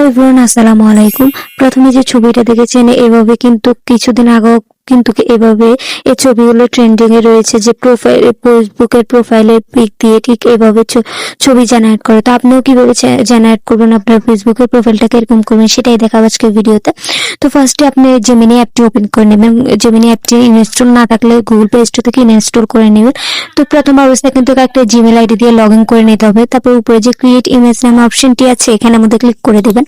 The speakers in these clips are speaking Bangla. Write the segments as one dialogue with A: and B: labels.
A: হ্যালো এভরিওয়ান, আসসালামু আলাইকুম। প্রথমে যে ছবিটা দেখেছেন এভাবে কিন্তু কিছুদিন আগেও কিন্তু এভাবে এই ছবিগুলো ট্রেন্ডিং এ রয়েছে, যে প্রোফাইল ফেসবুকের প্রোফাইলের পিক দিয়ে ঠিক এভাবে ছবি জেনারেট করে। তো আপনিও কিভাবে জেনারেট করবেন, আপনার ফেসবুকের প্রোফাইলটাকে এরকম করবেন, সেটাই দেখাবো আজকে ভিডিওতে। তো ফার্স্টে আপনি জেমিনি অ্যাপটি ওপেন করে নেবেন। জেমিনি অ্যাপটি ইনস্টল না থাকলে গুগল প্লে স্টোর থেকে ইনস্টল করে নেবেন। তো প্রথম অবস্থায় কিন্তু একটা জিমেল আইডি দিয়ে লগ ইন করে নিতে হবে। তারপর উপরে যে ক্রিয়েট ইমেজ নামে অপশনটি আছে এখানে মধ্যে ক্লিক করে দেবেন।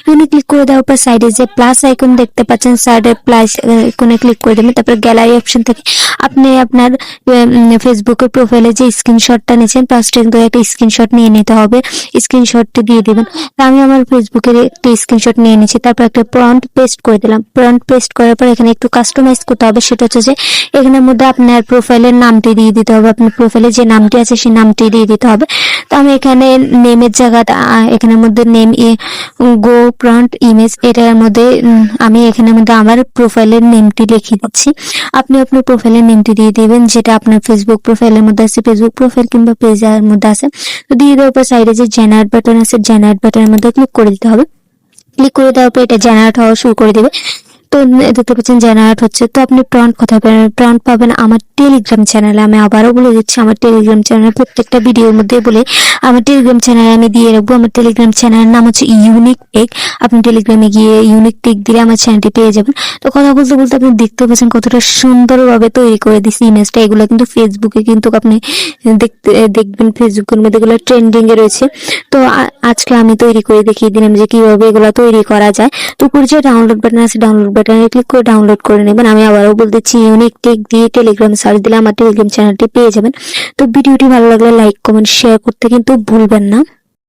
A: এখানে ক্লিক করে দেওয়ার পর সাইডে যে প্লাস আইকন দেখতে পাচ্ছেন, সাইডে প্লাস আইকনে ক্লিক করে দেবেন। তারপর গ্যালারি অপশন থেকে আপনি আপনার ফেসবুকের প্রোফাইলে যে স্ক্রিনশটটা নিয়েছেন ফার্স্টে কিন্তু একটা স্ক্রিনশট নিয়ে নিতে হবে। স্ক্রিনশটটি দিয়ে দিবেন। তো আমি আমার ফেসবুকের একটা স্ক্রিনশট নিয়ে নিয়েছি। তারপর একটা প্রম্পট পেস্ট করে দিলাম। প্রম্পট পেস্ট করার পর এখানে একটু কাস্টমাইজ করতে হবে। সেটা হচ্ছে যে এখানের মধ্যে আপনার প্রোফাইলের নামটি দিয়ে দিতে হবে। আপনার প্রোফাইলে যে নামটি আছে সেই নামটি দিয়ে দিতে হবে। তো আমি এখানে নেমের জায়গাটা এখানের মধ্যে নেম গো প্রম্পট ইমেজ এটার মধ্যে আমি এখানের মধ্যে আমার প্রোফাইলের নেমটি লিখে দিচ্ছি। আপনি আপনার প্রোফাইলের নেমটি দিয়ে দিবেন, যেটা আপনার ফেসবুক প্রোফাইলের মধ্যে আছে, ফেসবুক প্রোফাইল কিংবা পেজের মধ্যে আছে। তো দিয়ে দেওয়ার পর সাইডে যে জেনারেট বাটন আছে, জেনারেট বাটনের মধ্যে ক্লিক করে দিতে হবে। ক্লিক করে দেওয়ার পর এটা জেনারেট হওয়া শুরু করে দেবে। তো দেখতে পাচ্ছেন জেনারেট হচ্ছে। তো আপনি প্রম্পট কোথায় পাবেন? প্রম্পট পাবেন আমার টেলিগ্রাম চ্যানেলে। আমি আবারও বলে দিচ্ছি, আমার টেলিগ্রাম চ্যানেলে প্রত্যেকটা ভিডিওর মধ্যে বলে আমার টেলিগ্রাম চ্যানেলে আমি দিয়ে রাখবো। আমার টেলিগ্রাম চ্যানেলের নাম হচ্ছে ইউনিক টেক। আপনি টেলিগ্রামে গিয়ে ইউনিক টেক দিলে আমার চ্যানেলটি পেয়ে যাবেন। তো কথা বলতে বলতে আপনি দেখতে পাচ্ছেন কতটা সুন্দরভাবে তৈরি করে দিচ্ছি ইমেজটা। এগুলো কিন্তু ফেসবুকে কিন্তু আপনি দেখবেন ফেসবুকের মধ্যে এগুলো ট্রেন্ডিং এ রয়েছে। তো আজকে আমি তৈরি করে দেখিয়ে দিলাম যে কিভাবে এগুলো তৈরি করা যায়। তো উপরে যে ডাউনলোড বাটন আছে, ডাউনলোড বাটনে ক্লিক করে ডাউনলোড করে নেবেন। আমি আবারও বলতেছি, ইউনিক টেক দিয়ে টেলিগ্রাম সার্চ দিলে আমার টেলিগ্রাম চ্যানেলটি পেয়ে যাবেন। তো ভিডিওটি ভালো লাগলে লাইক কমেন্ট শেয়ার করতে কিন্তু ভুলবেন না।